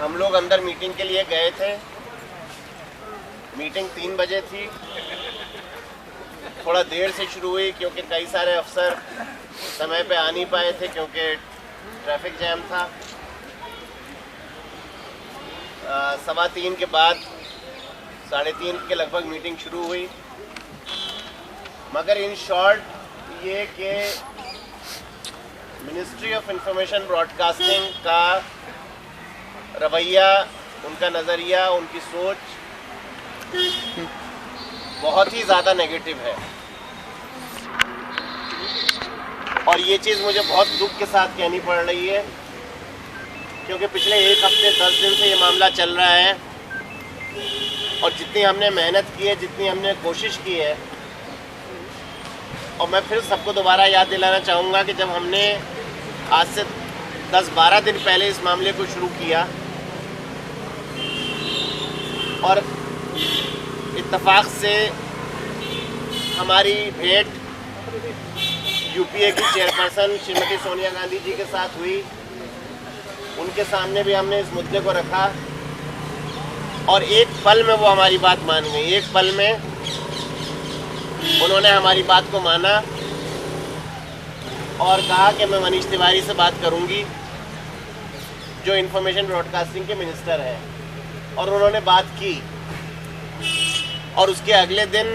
हम लोग अंदर मीटिंग के लिए गए थे। मीटिंग 3 बजे थी। थोड़ा देर से शुरू हुई क्योंकि कई सारे अफसर समय पे आ नहीं पाए थे क्योंकि ट्रैफिक जैम था। 3:15 के बाद 3:30 के लगभग मीटिंग शुरू हुई। मगर इन शॉर्ट ये कि मिनिस्ट्री ऑफ इंफॉर्मेशन ब्रॉडकास्टिंग का रवैया, उनका नज़रिया, उनकी सोच बहुत ही ज़्यादा नेगेटिव है। और ये चीज़ मुझे बहुत दुख के साथ कहनी पड़ रही है क्योंकि पिछले 1 हफ्ते 10 दिन से ये मामला चल रहा है और जितनी हमने मेहनत की है, जितनी हमने कोशिश की है, और मैं फिर सबको दोबारा याद दिलाना चाहूँगा कि जब हमने आज से 10-12 दिन पहले इस मामले को शुरू किया और इत्तेफाक से हमारी भेंट यूपीए की चेयरपर्सन श्रीमती सोनिया गांधी जी के साथ हुई। उनके सामने भी हमने इस मुद्दे को रखा और एक पल में वो हमारी बात मान गई। एक पल में उन्होंने हमारी बात को माना और कहा कि मैं मनीष तिवारी से बात करूंगी जो इंफॉर्मेशन ब्रॉडकास्टिंग के मिनिस्टर हैं। और उन्होंने बात की और उसके अगले दिन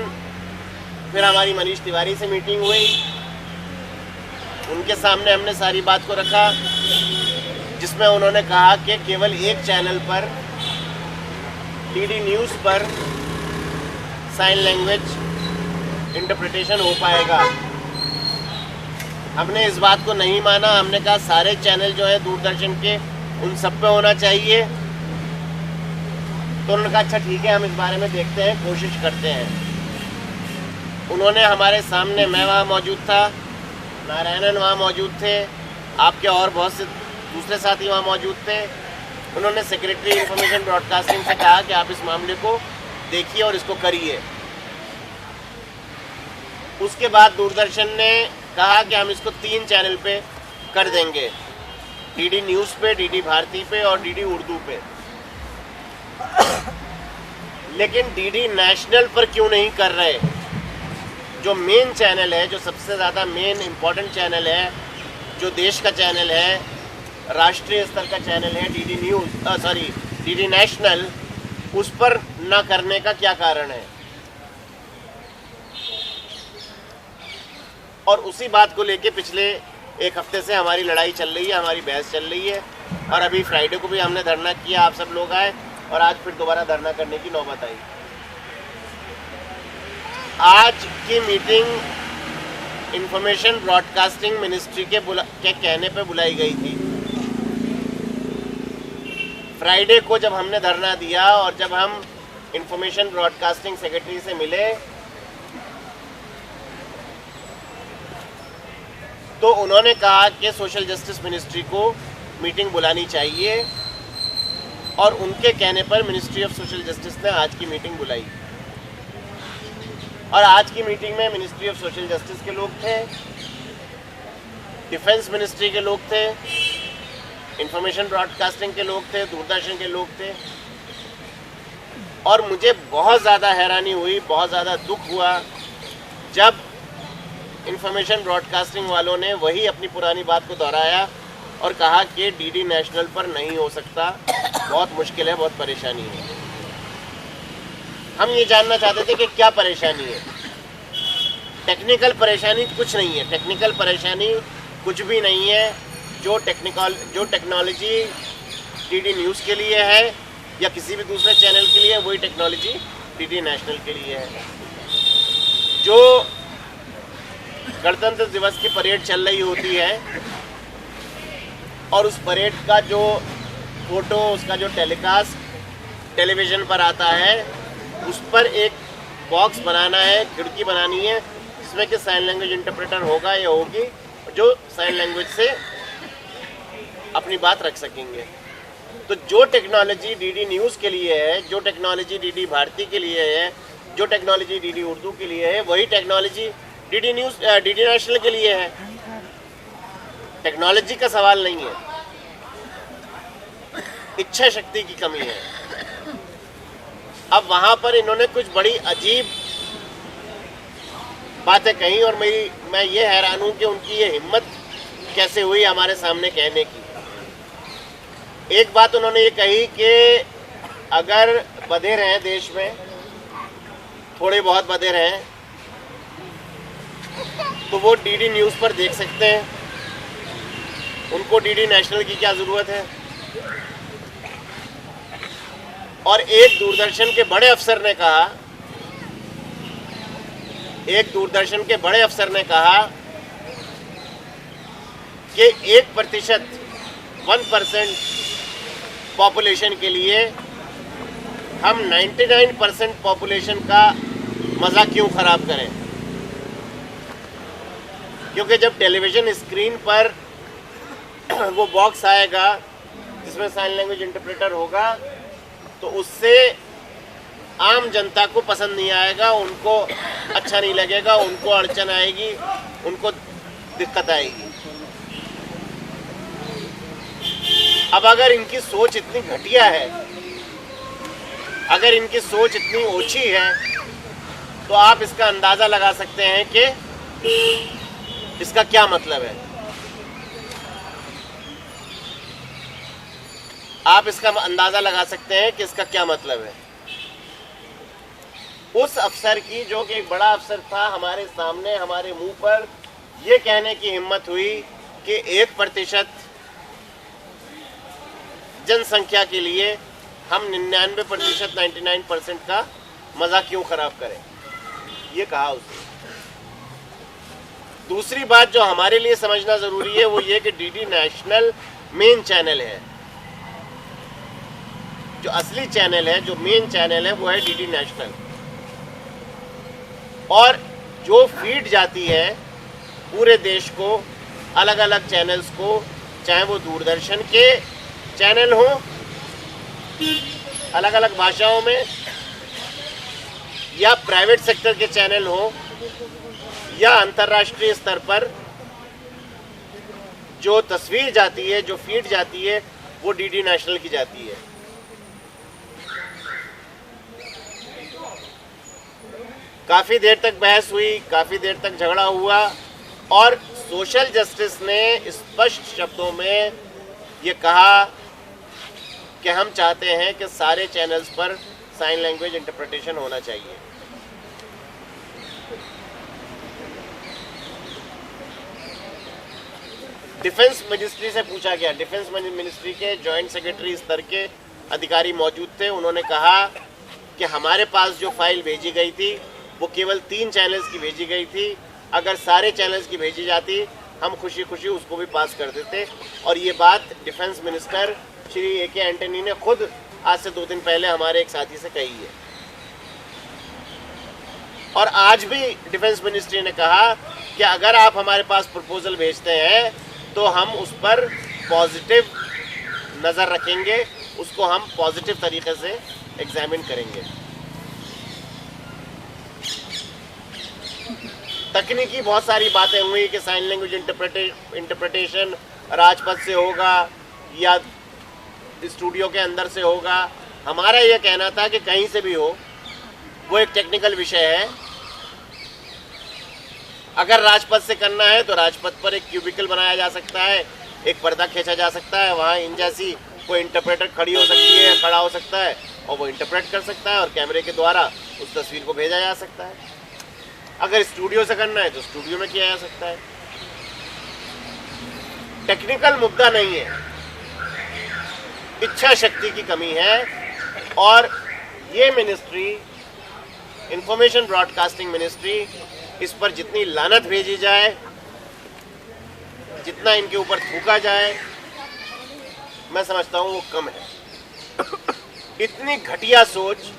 फिर हमारी मनीष तिवारी से मीटिंग हुई। उनके सामने हमने सारी बात को रखा जिसमें उन्होंने कहा कि केवल एक चैनल पर डीडी न्यूज़ पर साइन लैंग्वेज इंटरप्रिटेशन हो पाएगा। हमने इस बात को नहीं माना। हमने कहा सारे चैनल जो है दूरदर्शन के, उन सब पे होना चाहिए। तो उन्होंने कहा अच्छा ठीक है, हम इस बारे में देखते हैं, कोशिश करते हैं। उन्होंने हमारे सामने, मैं वहाँ मौजूद था, नारायणन वहाँ मौजूद थे, आपके और बहुत से दूसरे साथी वहाँ मौजूद थे। उन्होंने सेक्रेटरी इंफॉर्मेशन ब्रॉडकास्टिंग से कहा कि आप इस मामले को देखिए और इसको करिए। उसके बाद दूरदर्शन ने कहा कि हम इसको 3 चैनल पे कर देंगे, डीडी न्यूज़ पे, डीडी भारती पे और डीडी उर्दू पे। लेकिन डीडी नेशनल पर क्यों नहीं कर रहे? जो मेन चैनल है, जो सबसे ज़्यादा मेन इम्पोर्टेंट चैनल है, जो देश का चैनल है, राष्ट्रीय स्तर का चैनल है, डीडी नेशनल, उस पर ना करने का क्या कारण है? और उसी बात को लेके पिछले 1 हफ्ते से हमारी लड़ाई चल रही है, हमारी बहस चल रही है। और अभी फ्राइडे को भी हमने धरना किया, आप सब लोग आए, और आज फिर दोबारा धरना करने की नौबत आई। आज की मीटिंग इंफॉर्मेशन ब्रॉडकास्टिंग मिनिस्ट्री के कहने पे बुलाई गई थी। फ्राइडे को जब हमने धरना दिया और जब हम इंफॉर्मेशन ब्रॉडकास्टिंग सेक्रेटरी से मिले तो उन्होंने कहा कि सोशल जस्टिस मिनिस्ट्री को मीटिंग बुलानी चाहिए और उनके कहने पर मिनिस्ट्री ऑफ सोशल जस्टिस ने आज की मीटिंग बुलाई। और आज की मीटिंग में मिनिस्ट्री ऑफ सोशल जस्टिस के लोग थे, डिफेंस मिनिस्ट्री के लोग थे, इंफॉर्मेशन ब्रॉडकास्टिंग के लोग थे, दूरदर्शन के लोग थे। और मुझे बहुत ज़्यादा हैरानी हुई, बहुत ज़्यादा दुख हुआ जब इंफॉर्मेशन ब्रॉडकास्टिंग वालों ने वही अपनी पुरानी बात को दोहराया और कहा कि डीडी नेशनल पर नहीं हो सकता, बहुत मुश्किल है, बहुत परेशानी है। हम ये जानना चाहते थे कि क्या परेशानी है। टेक्निकल परेशानी कुछ नहीं है, टेक्निकल परेशानी कुछ भी नहीं है। जो टेक्नोलॉजी डीडी न्यूज़ के लिए है या किसी भी दूसरे चैनल के लिए, वही टेक्नोलॉजी डीडी नेशनल के लिए है। जो गणतंत्र दिवस की परेड चल रही होती है और उस परेड का जो फोटो, उसका जो टेलीकास्ट टेलीविज़न पर आता है, उस पर एक बॉक्स बनाना है, खिड़की बनानी है जिसमें कि साइन लैंग्वेज इंटरप्रेटर होगा या होगी जो साइन लैंग्वेज से अपनी बात रख सकेंगे। तो जो टेक्नोलॉजी डीडी न्यूज़ के लिए है, जो टेक्नोलॉजी डीडी भारती के लिए है, जो टेक्नोलॉजी डीडी उर्दू के लिए है, वही टेक्नोलॉजी डीडी नेशनल के लिए है। टेक्नोलॉजी का सवाल नहीं है। इच्छा शक्ति की कमी है। अब वहां पर इन्होंने कुछ बड़ी अजीब बातें कही और मैं ये हैरान हूं कि उनकी ये हिम्मत कैसे हुई हमारे सामने कहने की। एक बात उन्होंने ये कही कि अगर बधिर हैं देश में, थोड़े बहुत बधिर हैं, तो वो डीडी न्यूज़ पर देख सकते हैं, उनको डीडी नेशनल की क्या ज़रूरत है। और एक दूरदर्शन के बड़े अफसर ने कहा, एक दूरदर्शन के बड़े अफसर ने कहा कि 1% पॉपुलेशन के लिए हम 99% पॉपुलेशन का मज़ा क्यों ख़राब करें। क्योंकि जब टेलीविज़न स्क्रीन पर वो बॉक्स आएगा जिसमें साइन लैंग्वेज इंटरप्रेटर होगा, तो उससे आम जनता को पसंद नहीं आएगा, उनको अच्छा नहीं लगेगा, उनको अड़चन आएगी, उनको दिक्कत आएगी। अब अगर इनकी सोच इतनी घटिया है, अगर इनकी सोच इतनी ओछी है, तो आप इसका अंदाज़ा लगा सकते हैं कि इसका क्या मतलब है। आप इसका अंदाज़ा लगा सकते हैं कि इसका क्या मतलब है। उस अफसर की, जो कि एक बड़ा अफसर था, हमारे सामने हमारे मुंह पर यह कहने की हिम्मत हुई कि 1% जनसंख्या के लिए हम 99%, 99% का मज़ा क्यों ख़राब करें, ये कहा उसने। दूसरी बात जो हमारे लिए समझना ज़रूरी है वो ये कि डीडी नेशनल मेन चैनल है। जो असली चैनल है, जो मेन चैनल है, वो है डीडी नेशनल। और जो फीड जाती है पूरे देश को, अलग अलग चैनल्स को, चाहे वो दूरदर्शन के चैनल हो अलग अलग भाषाओं में, या प्राइवेट सेक्टर के चैनल हो, या अंतर्राष्ट्रीय स्तर पर जो तस्वीर जाती है, जो फीड जाती है, वो डीडी नेशनल की जाती है। काफ़ी देर तक बहस हुई, काफ़ी देर तक झगड़ा हुआ, और सोशल जस्टिस ने स्पष्ट शब्दों में ये कहा कि हम चाहते हैं कि सारे चैनल्स पर साइन लैंग्वेज इंटरप्रिटेशन होना चाहिए। डिफेंस मिनिस्ट्री से पूछा गया, डिफेंस मिनिस्ट्री के जॉइंट सेक्रेटरी स्तर के अधिकारी मौजूद थे। उन्होंने कहा कि हमारे पास जो फाइल भेजी गई थी वो केवल 3 चैनल्स की भेजी गई थी। अगर सारे चैनल्स की भेजी जाती, हम खुशी खुशी उसको भी पास कर देते। और ये बात defence minister Shri A.K. Antony ने खुद आज से 2 दिन पहले हमारे एक साथी से कही है। और आज भी डिफेंस मिनिस्ट्री ने कहा कि अगर आप हमारे पास प्रपोजल भेजते हैं तो हम उस पर पॉजिटिव नज़र रखेंगे, उसको हम पॉजिटिव तरीके से एग्जामिन करेंगे। तकनीकी बहुत सारी बातें हुई कि साइन लैंग्वेज इंटरप्रिटेशन राजपथ से होगा या स्टूडियो के अंदर से होगा। हमारा यह कहना था कि कहीं से भी हो, वो एक टेक्निकल विषय है। अगर राजपथ से करना है तो राजपथ पर एक क्यूबिकल बनाया जा सकता है, एक पर्दा खींचा जा सकता है, वहाँ इन जैसी कोई इंटरप्रेटर खड़ी हो सकती है, खड़ा हो सकता है, और वो इंटरप्रेट कर सकता है और कैमरे के द्वारा उस तस्वीर को भेजा जा सकता है। अगर स्टूडियो से करना है तो स्टूडियो में किया जा सकता है। टेक्निकल मुद्दा नहीं है, इच्छा शक्ति की कमी है। और ये मिनिस्ट्री, इंफॉर्मेशन ब्रॉडकास्टिंग मिनिस्ट्री, इस पर जितनी लानत भेजी जाए, जितना इनके ऊपर थूका जाए, मैं समझता हूँ वो कम है। इतनी घटिया सोच,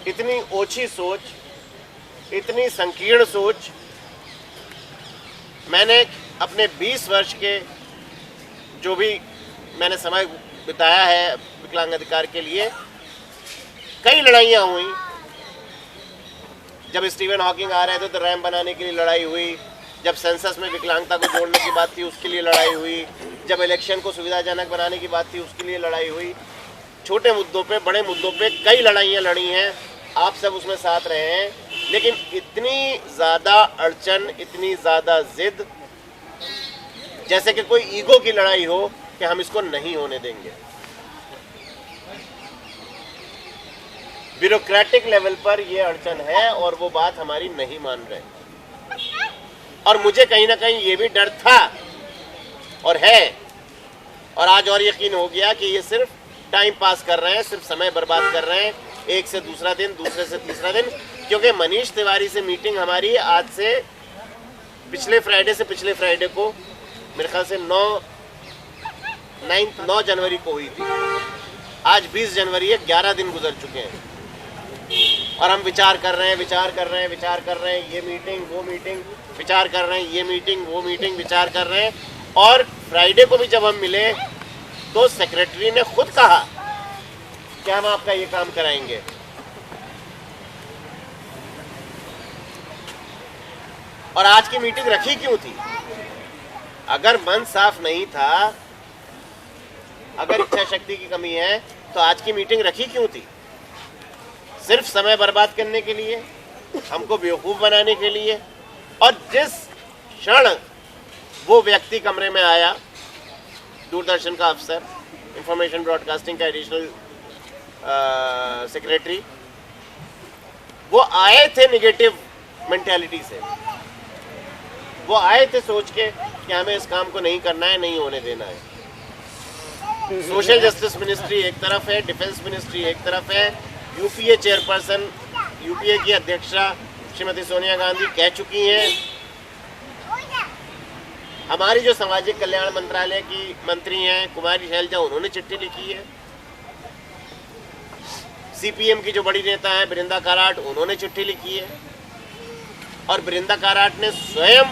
इतनी ओछी सोच, इतनी संकीर्ण सोच मैंने अपने 20 वर्ष के जो भी मैंने समय बिताया है विकलांग अधिकार के लिए, कई लड़ाइयाँ हुई। जब स्टीवन हॉकिंग आ रहे थे तो रैंप बनाने के लिए लड़ाई हुई, जब सेंसस में विकलांगता को जोड़ने की बात थी उसके लिए लड़ाई हुई, जब इलेक्शन को सुविधाजनक बनाने की बात थी उसके लिए लड़ाई हुई। छोटे मुद्दों पे, बड़े मुद्दों पे कई लड़ाइयाँ लड़ी हैं, आप सब उसमें साथ रहे हैं, लेकिन इतनी ज़्यादा अड़चन, इतनी ज़्यादा जिद, जैसे कि कोई ईगो की लड़ाई हो कि हम इसको नहीं होने देंगे। ब्यूरोक्रेटिक लेवल पर ये अड़चन है और वो बात हमारी नहीं मान रहे। और मुझे कहीं ना कहीं ये भी डर था और है, और आज और यकीन हो गया कि ये सिर्फ टाइम पास कर रहे हैं, सिर्फ समय बर्बाद कर रहे हैं, एक से दूसरा दिन, दूसरे से तीसरा दिन। क्योंकि मनीष तिवारी से मीटिंग हमारी आज से पिछले फ्राइडे को मेरे ख्याल से 9 जनवरी को हुई थी। आज 20 जनवरी है, 11 दिन गुजर चुके हैं और हम विचार कर रहे हैं, ये मीटिंग वो मीटिंग, विचार कर रहे हैं, ये मीटिंग वो मीटिंग, विचार कर रहे हैं। और फ्राइडे को भी जब हम मिले तो सेक्रेटरी ने खुद कहा कि हम आपका ये काम कराएंगे। और आज की मीटिंग रखी क्यों थी? अगर मन साफ नहीं था, अगर इच्छा शक्ति की कमी है, तो आज की मीटिंग रखी क्यों थी? सिर्फ समय बर्बाद करने के लिए, हमको बेवकूफ़ बनाने के लिए। और जिस क्षण वो व्यक्ति कमरे में आया, दूरदर्शन का अफसर, इंफॉर्मेशन ब्रॉडकास्टिंग का एडिशनल सेक्रेटरी, वो आए थे निगेटिव मेंटालिटी से, वो आए थे सोच के कि हमें इस काम को नहीं करना है, नहीं होने देना है। सोशल जस्टिस मिनिस्ट्री एक तरफ है, डिफेंस मिनिस्ट्री एक तरफ है, यूपीए चेयरपर्सन, यूपीए की अध्यक्षा श्रीमती सोनिया गांधी कह चुकी हैं। हमारी जो सामाजिक कल्याण मंत्रालय की मंत्री हैं कुमारी शैलजा, उन्होंने चिट्ठी लिखी है। सीपीएम की जो बड़ी नेता है बृंदा काराट, उन्होंने चिट्ठी लिखी है। और बृंदा काराट ने स्वयं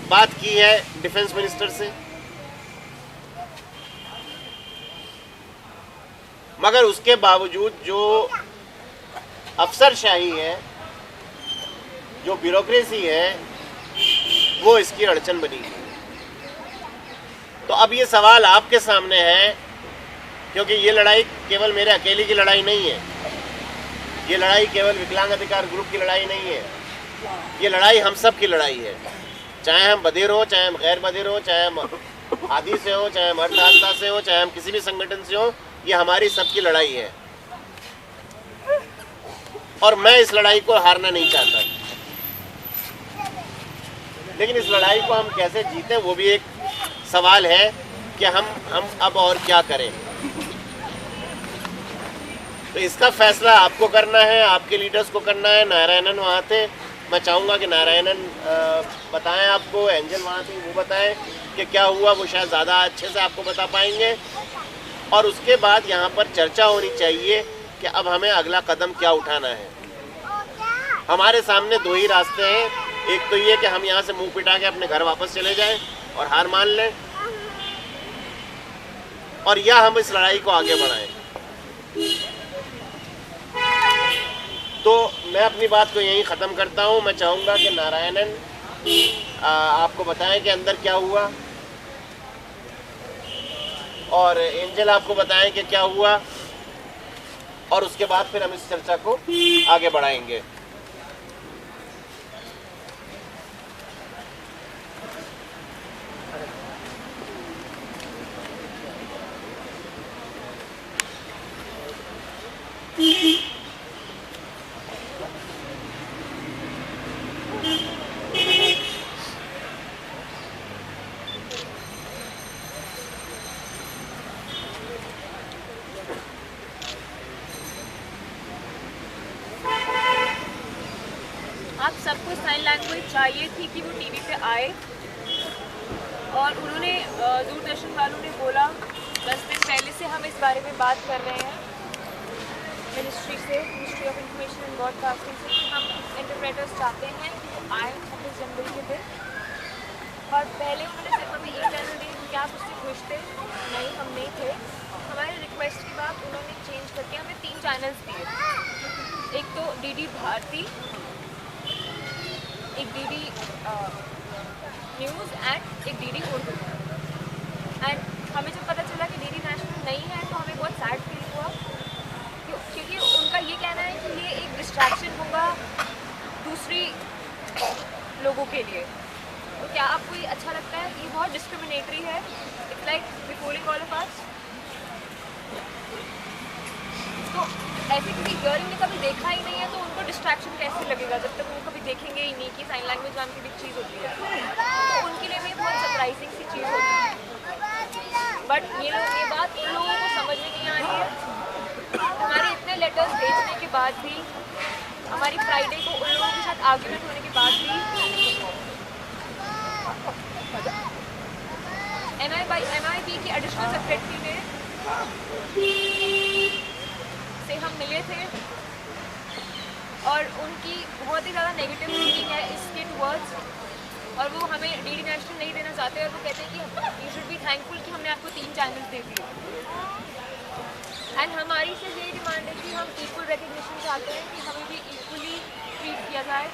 बात की है डिफेंस मिनिस्टर से। मगर उसके बावजूद जो अफसरशाही है, जो ब्यूरोक्रेसी है, वो इसकी अड़चन बनी। तो अब ये सवाल आपके सामने है, क्योंकि ये लड़ाई केवल मेरे अकेले की लड़ाई नहीं है, ये लड़ाई केवल विकलांग अधिकार ग्रुप की लड़ाई नहीं है, ये लड़ाई हम सब की लड़ाई है। चाहे हम बधिर हो, चाहे हम गैर बधिर हो, चाहे हम आदि से हो, चाहे हम अर्थशास्त्र से हो, चाहे हम किसी भी संगठन से हो, ये हमारी सबकी लड़ाई है। और मैं इस लड़ाई को हारना नहीं चाहता, लेकिन इस लड़ाई को हम कैसे जीतें, वो भी एक सवाल है कि हम अब और क्या करें। तो इसका फैसला आपको करना है, आपके लीडर्स को करना है। नारायणन वहाँ थे, मैं चाहूँगा कि नारायणन बताएं आपको, एंजल वहाँ थी, वो बताएं कि क्या हुआ, वो शायद ज़्यादा अच्छे से आपको बता पाएंगे। और उसके बाद यहाँ पर चर्चा होनी चाहिए कि अब हमें अगला कदम क्या उठाना है। हमारे सामने दो ही रास्ते हैं, एक तो ये कि हम यहाँ से मुंह पिटा के अपने घर वापस चले जाएं और हार मान लें, और या हम इस लड़ाई को आगे बढ़ाएं। तो मैं अपनी बात को यहीं ख़त्म करता हूँ। मैं चाहूँगा कि नारायणन आपको बताएं कि अंदर क्या हुआ, और एंजल आपको बताएं कि क्या हुआ, और उसके बाद फिर हम इस चर्चा को आगे बढ़ाएंगे। आप सबको साइन लैंग्वेज चाहिए थी कि वो टीवी पे आए, और उन्होंने दूरदर्शन वालों ने बोला 10 दिन पहले से हम इस बारे में बात कर रहे हैं ministry of information and broadcasting से कि हम इंटरप्रेटर्स चाहते हैं कि वो आए 26 जनवरी के दिन। और पहले उन्होंने सिर्फ हमें ये चैनल दिए कि आप उससे खुश थे, नहीं हम नहीं थे। हमारे रिक्वेस्ट के बाद उन्होंने चेंज करके हमें 3 चैनल्स दिए, एक तो डीडी भारती, एक डीडी न्यूज़ एंड एक डीडी उर्दू। एंड हमें जब पता चला कि डीडी नेशनल नहीं है तो हमें बहुत सैड फील हुआ। लोगों के लिए। तो क्या आपको ये अच्छा लगता है? ये बहुत डिस्क्रिमिनेटरी है। It's like beforing all of us. तो ऐसे किसी हियरिंग ने कभी देखा ही नहीं है तो उनको डिस्ट्रैक्शन कैसे लगेगा जब तक वो कभी देखेंगे ही नहीं कि साइन लैंग्वेज नाम की भी चीज़ होती है। तो उनके लिए भी बहुत सरप्राइजिंग सी चीज़ होती है। बट ये बात उन लोगों को समझ में नहीं आ रही है। हमारे इतने लेटर्स भेजने के बाद भी, हमारी फ्राइडे को उन लोगों के साथ आर्ग्यूमेंट होने के बाद भी, MIB की एडिशनल सेक्रेटरी ने से हम मिले थे और उनकी बहुत ही ज़्यादा नेगेटिव थिंकिंग है इसके टुवर्ड्स, और वो हमें DD नेशनल नहीं देना चाहते और वो कहते हैं कि यू शुड बी थैंकफुल कि हमने आपको 3 चैनल्स दे दिए। एंड हमारी सिर्फ यही डिमांड है कि हम इक्वल रिकग्निशन चाहते हैं कि हमें भी इक्वली ट्रीट किया जाए।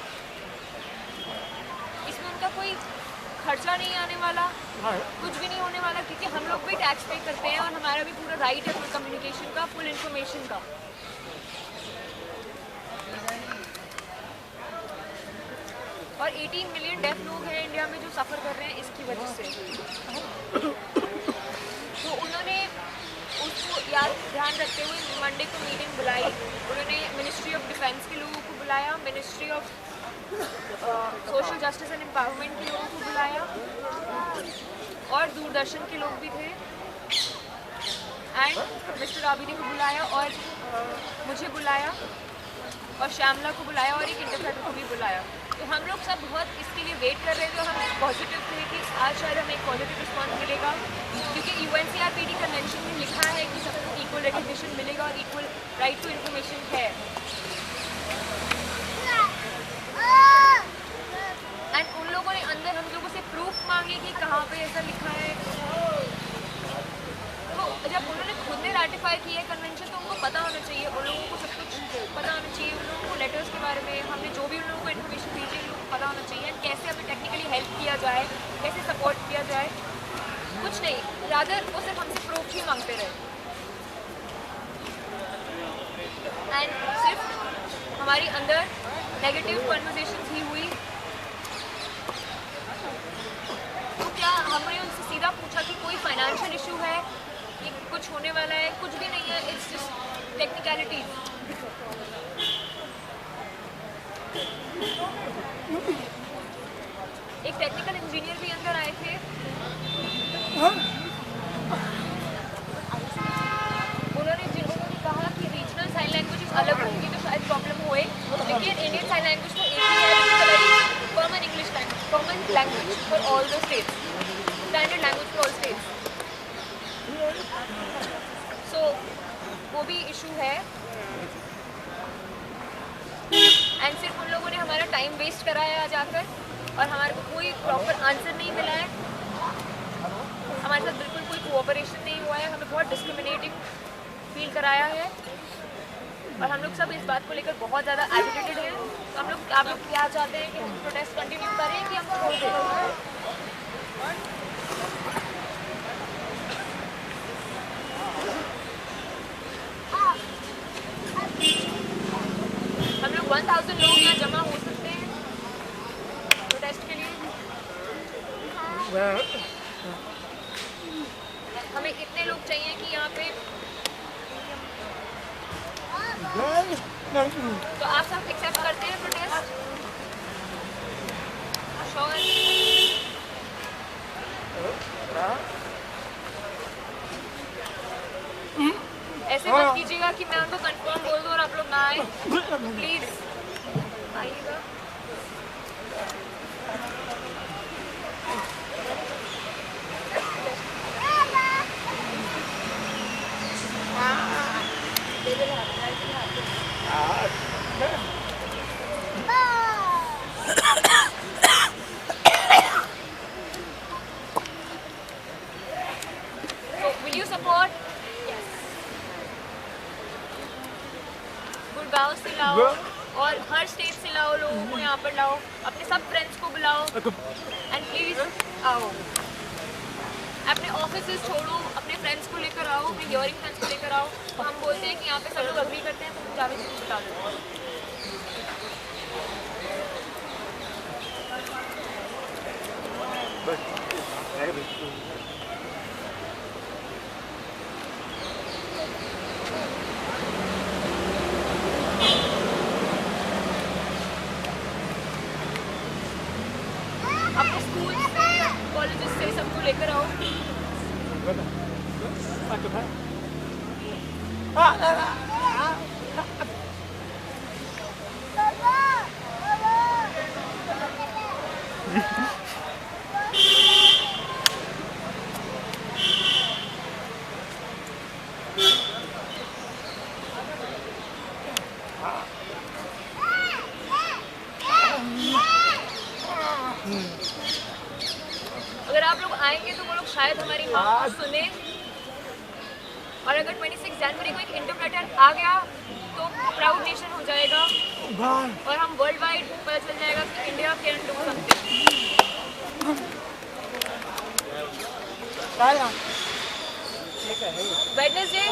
इसमें उनका कोई खर्चा नहीं आने वाला, कुछ भी नहीं होने वाला, क्योंकि हम लोग भी टैक्स पे करते हैं और हमारा भी पूरा राइट है फुल कम्युनिकेशन का, फुल इंफॉर्मेशन का। और 18 मिलियन डेफ लोग हैं इंडिया में जो सफ़र कर रहे हैं इसकी वजह से। तो उन्होंने उसको ध्यान रखते हुए मंडे को मीटिंग बुलाई। उन्होंने मिनिस्ट्री ऑफ डिफेंस के लोगों को बुलाया, ministry of social justice and empowerment के लोगों को बुलाया और दूरदर्शन के लोग भी थे, एंड मिस्टर आबिदी को बुलाया और मुझे बुलाया और श्यामला को बुलाया और एक इंटरप्रेटर को भी बुलाया। तो हम लोग सब बहुत इसके लिए वेट कर रहे थे और हम पॉजिटिव थे कि आज शायद हमें एक पॉजिटिव रिस्पॉन्स मिलेगा, क्योंकि UNCRPD कन्वेंशन में लिखा है कि सबको इक्वल रिकग्निशन मिलेगा और इक्वल राइट टू इन्फॉर्मेशन है। एंड उन लोगों ने अंदर हम लोगों से प्रूफ मांगे कि कहाँ पे ऐसा लिखा है। तो जब उन्होंने खुद ने रैटिफाई किया है कन्वेंशन तो उनको पता होना चाहिए, उन लोगों को सब कुछ पता होना चाहिए, उन लोगों को लेटर्स के बारे में हमने जो भी उन लोगों को इन्फॉर्मेशन भेजी है उन लोगों को पता होना चाहिए, एंड कैसे हमें टेक्निकली हेल्प किया जाए, कैसे सपोर्ट किया जाए। कुछ नहीं, रादर वो सिर्फ हमसे प्रूफ ही मांगते रहे। एंड सिर्फ हमारी अंदर नेगेटिव कन्वर्सेशन ही हुई। तो क्या हमने उनसे सीधा पूछा कि कोई फाइनेंशियल इशू है, कि कुछ होने वाला है? कुछ भी नहीं है, इट्स जस्ट टेक्निकलिटीज। एक टेक्निकल इंजीनियर भी अंदर आए थे। उन्होंने कहा कि रीजनल साइन लैंग्वेजेस अलग होंगी तो शायद प्रॉब्लम होए, लेकिन इंडियन साइन लैंग्वेज तो एक ही है, common English language, common language for all the states, standard language for all states. So वो भी इशू है। एंड सिर्फ उन लोगों ने हमारा टाइम वेस्ट कराया जाकर और हमारे को कोई प्रॉपर आंसर नहीं मिला है, हमारे साथ बिल्कुल कोई कोऑपरेशन नहीं हुआ है, हमें बहुत डिस्क्रिमिनेटिंग फील कराया है और हम लोग सब इस बात को लेकर बहुत ज़्यादा एजिटेटेड हैं। तो हम लोग, आप लोग क्या चाहते हैं कि हम प्रोटेस्ट कंटिन्यू करें कि हम छोड़ दें? हम लोग 1000 लोग यहाँ जमा हो सकते हैं प्रोटेस्ट के लिए। हमें इतने लोग चाहिए कि यहाँ पे, तो आप सब एक्सेप्ट करते हैं प्रोटेस्ट? श्योर? ऐसे मत कीजिएगा कि मैं उनको कंफर्म बोल दूँ और आप लोग ना आए। प्लीज आइएगा। Will you support? Yes. Gurgaon से लाओ और हर स्टेट से लाओ, लोगों को यहाँ पर लाओ, अपने सब फ्रेंड्स को बुलाओ एंड प्लीज आओ। अपने ऑफिसेस छोड़ो, अपने फ्रेंड्स को लेकर आओ, अपने हियरिंग फ्रेंड्स को लेकर आओ। तो हम बोलते हैं कि यहाँ पे सब लोग अग्री करते हैं, तो हम जावेद को बता देते हैं। अपने स्कूल से कॉलेज से सबको लेकर आओ। अगर आप लोग आएंगे तो वो लोग शायद हमारी बात को सुने, और अगर 26 जनवरी को एक इंटरप्रेटर आ गया तो प्राउड नेशन हो जाएगा और हम वर्ल्ड वाइड पता चल जाएगा कि India can do something. Wednesday